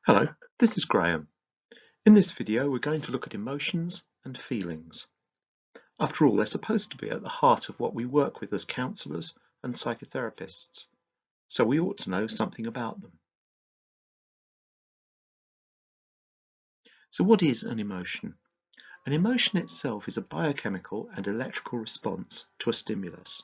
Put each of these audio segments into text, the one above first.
Hello, this is Graham. In this video we're going to look at emotions and feelings. After all, they're supposed to be at the heart of what we work with as counsellors and psychotherapists, so we ought to know something about them. So what is an emotion? An emotion itself is a biochemical and electrical response to a stimulus.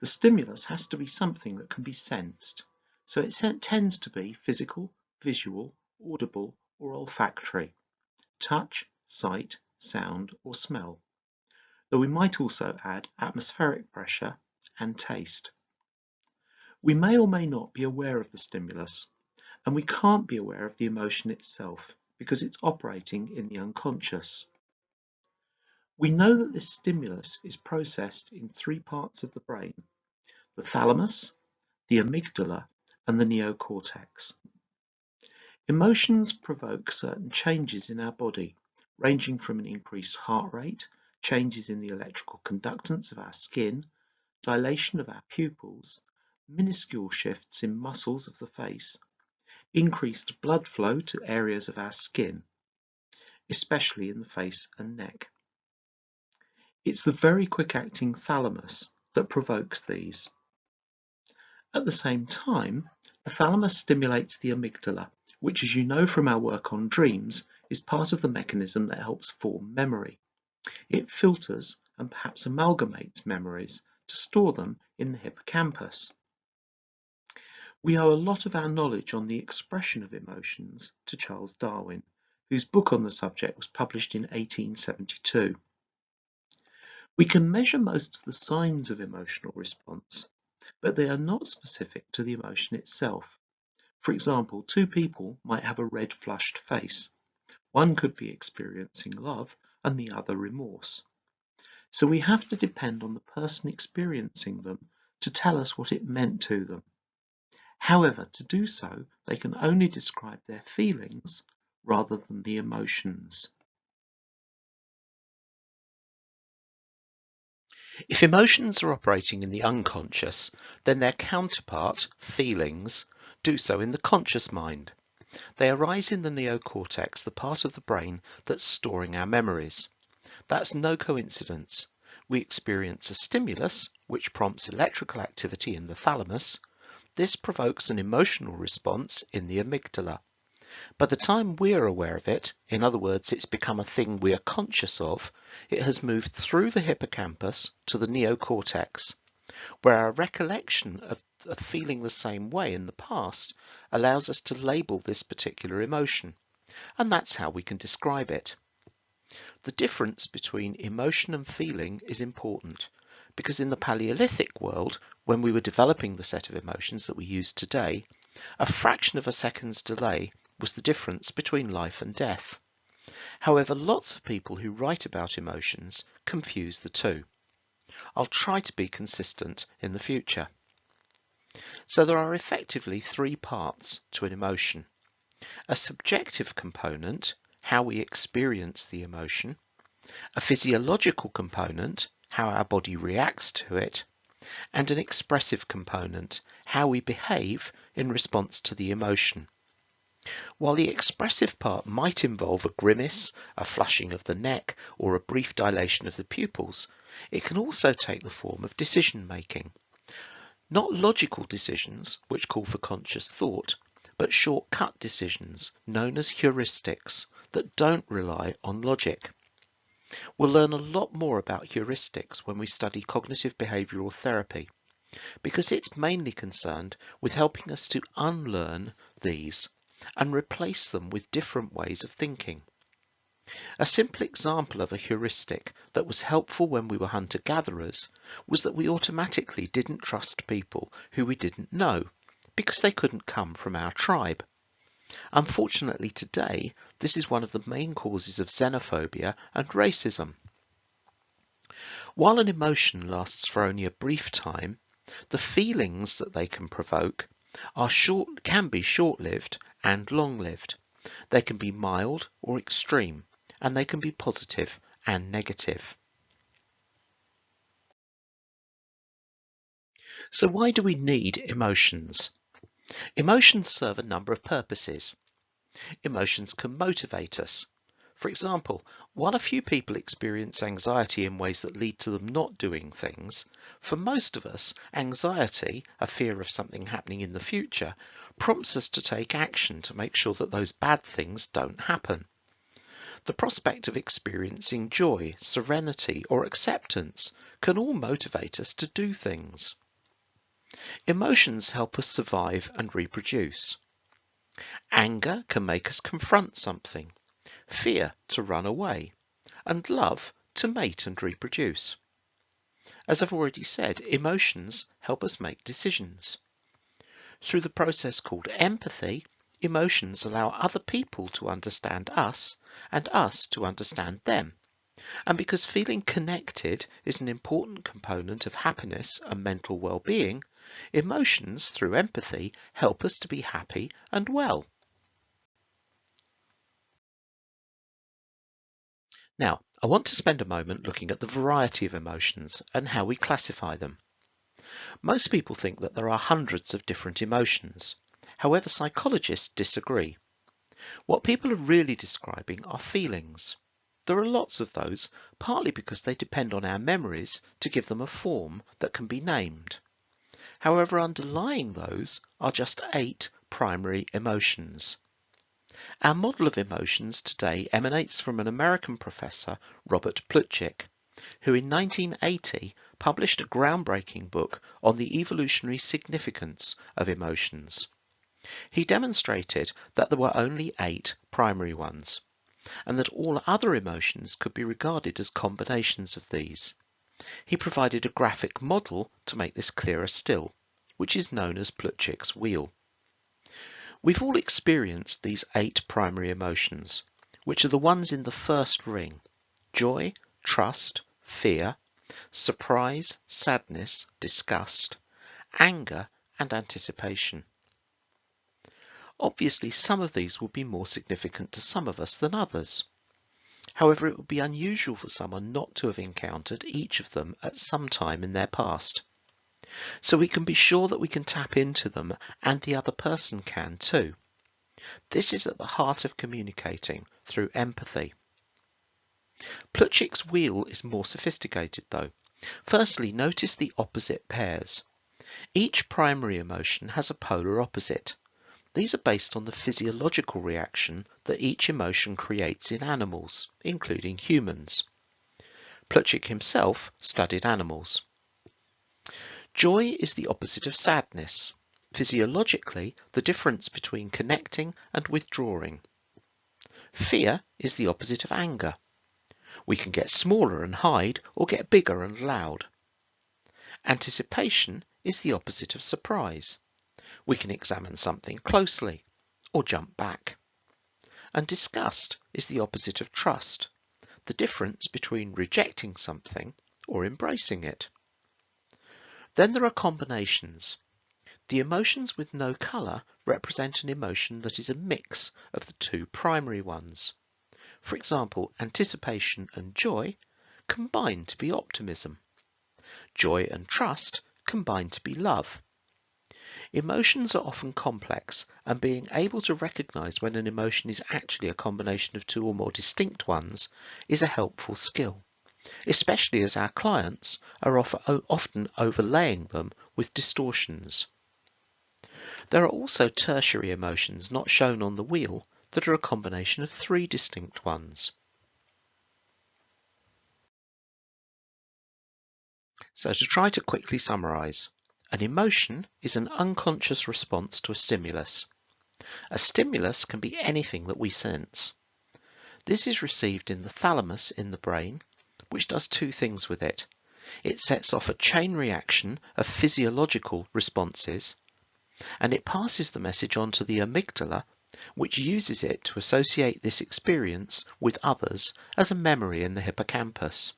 The stimulus has to be something that can be sensed, so it tends to be physical, visual, audible or olfactory. Touch, sight, sound or smell, though we might also add atmospheric pressure and taste. We may or may not be aware of the stimulus, and we can't be aware of the emotion itself because it's operating in the unconscious. We know that this stimulus is processed in three parts of the brain: the thalamus, the amygdala and the neocortex. Emotions provoke certain changes in our body, ranging from an increased heart rate, changes in the electrical conductance of our skin, dilation of our pupils, minuscule shifts in muscles of the face, increased blood flow to areas of our skin, especially in the face and neck. It's the very quick-acting thalamus that provokes these. At the same time, the thalamus stimulates the amygdala, which, as you know from our work on dreams, is part of the mechanism that helps form memory. It filters and perhaps amalgamates memories to store them in the hippocampus. We owe a lot of our knowledge on the expression of emotions to Charles Darwin, whose book on the subject was published in 1872. We can measure most of the signs of emotional response, but they are not specific to the emotion itself. For example, two people might have a red flushed face. One could be experiencing love and the other remorse. So we have to depend on the person experiencing them to tell us what it meant to them. However, to do so, they can only describe their feelings rather than the emotions. If emotions are operating in the unconscious, then their counterpart, feelings, do so in the conscious mind. They arise in the neocortex, the part of the brain that's storing our memories. That's no coincidence. We experience a stimulus, which prompts electrical activity in the thalamus. This provokes an emotional response in the amygdala. By the time we're aware of it, in other words, it's become a thing we are conscious of, it has moved through the hippocampus to the neocortex, where our recollection of feeling the same way in the past allows us to label this particular emotion, and that's how we can describe it. The difference between emotion and feeling is important, because in the Paleolithic world, when we were developing the set of emotions that we use today, a fraction of a second's delay was the difference between life and death. However, lots of people who write about emotions confuse the two. I'll try to be consistent in the future. So there are effectively three parts to an emotion: a subjective component, how we experience the emotion; a physiological component, how our body reacts to it; and an expressive component, how we behave in response to the emotion. While the expressive part might involve a grimace, a flushing of the neck, or a brief dilation of the pupils, it can also take the form of decision making. Not logical decisions, which call for conscious thought, but shortcut decisions, known as heuristics, that don't rely on logic. We'll learn a lot more about heuristics when we study cognitive behavioural therapy, because it's mainly concerned with helping us to unlearn these and replace them with different ways of thinking. A simple example of a heuristic that was helpful when we were hunter-gatherers was that we automatically didn't trust people who we didn't know because they couldn't come from our tribe. Unfortunately today, this is one of the main causes of xenophobia and racism. While an emotion lasts for only a brief time, the feelings that they can provoke can be short-lived and long-lived. They can be mild or extreme, and they can be positive and negative. So why do we need emotions? Emotions serve a number of purposes. Emotions can motivate us. For example, while a few people experience anxiety in ways that lead to them not doing things, for most of us, anxiety, a fear of something happening in the future, prompts us to take action to make sure that those bad things don't happen. The prospect of experiencing joy, serenity, or acceptance can all motivate us to do things. Emotions help us survive and reproduce. Anger can make us confront something, fear to run away, and love to mate and reproduce. As I've already said, emotions help us make decisions. Through the process called empathy, emotions allow other people to understand us and us to understand them. And because feeling connected is an important component of happiness and mental well-being, emotions through empathy help us to be happy and well. Now, I want to spend a moment looking at the variety of emotions and how we classify them. Most people think that there are hundreds of different emotions. However, psychologists disagree. What people are really describing are feelings. There are lots of those, partly because they depend on our memories to give them a form that can be named. However, underlying those are just 8 primary emotions. Our model of emotions today emanates from an American professor, Robert Plutchik, who in 1980 published a groundbreaking book on the evolutionary significance of emotions. He demonstrated that there were only 8 primary ones, and that all other emotions could be regarded as combinations of these. He provided a graphic model to make this clearer still, which is known as Plutchik's wheel. We've all experienced these 8 primary emotions, which are the ones in the first ring: joy, trust, fear, surprise, sadness, disgust, anger, and anticipation. Obviously, some of these will be more significant to some of us than others. However, it would be unusual for someone not to have encountered each of them at some time in their past. So we can be sure that we can tap into them, and the other person can too. This is at the heart of communicating through empathy. Plutchik's wheel is more sophisticated though. Firstly, notice the opposite pairs. Each primary emotion has a polar opposite. These are based on the physiological reaction that each emotion creates in animals, including humans. Plutchik himself studied animals. Joy is the opposite of sadness. Physiologically, the difference between connecting and withdrawing. Fear is the opposite of anger. We can get smaller and hide, or get bigger and loud. Anticipation is the opposite of surprise. We can examine something closely, or jump back. And disgust is the opposite of trust, the difference between rejecting something or embracing it. Then there are combinations. The emotions with no colour represent an emotion that is a mix of the 2 primary ones. For example, anticipation and joy combine to be optimism. Joy and trust combine to be love. Emotions are often complex, and being able to recognise when an emotion is actually a combination of 2 or more distinct ones is a helpful skill, especially as our clients are often overlaying them with distortions. There are also tertiary emotions not shown on the wheel that are a combination of 3 distinct ones. So to try to quickly summarise, an emotion is an unconscious response to a stimulus. A stimulus can be anything that we sense. This is received in the thalamus in the brain, which does 2 things with it. It sets off a chain reaction of physiological responses, and it passes the message on to the amygdala, which uses it to associate this experience with others as a memory in the hippocampus.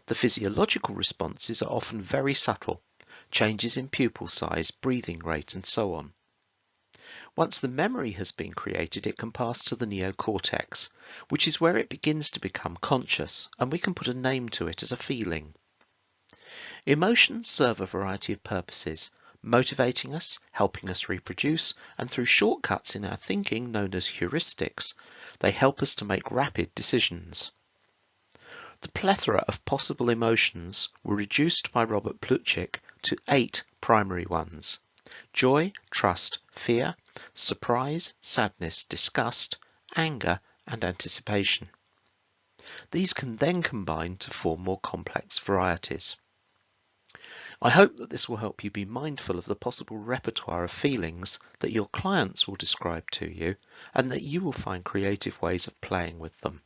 The physiological responses are often very subtle, changes in pupil size, breathing rate, and so on. Once the memory has been created, it can pass to the neocortex, which is where it begins to become conscious, and we can put a name to it as a feeling. Emotions serve a variety of purposes, motivating us, helping us reproduce, and through shortcuts in our thinking known as heuristics, they help us to make rapid decisions. The plethora of possible emotions were reduced by Robert Plutchik to 8 primary ones: joy, trust, fear, surprise, sadness, disgust, anger, and anticipation. These can then combine to form more complex varieties. I hope that this will help you be mindful of the possible repertoire of feelings that your clients will describe to you, and that you will find creative ways of playing with them.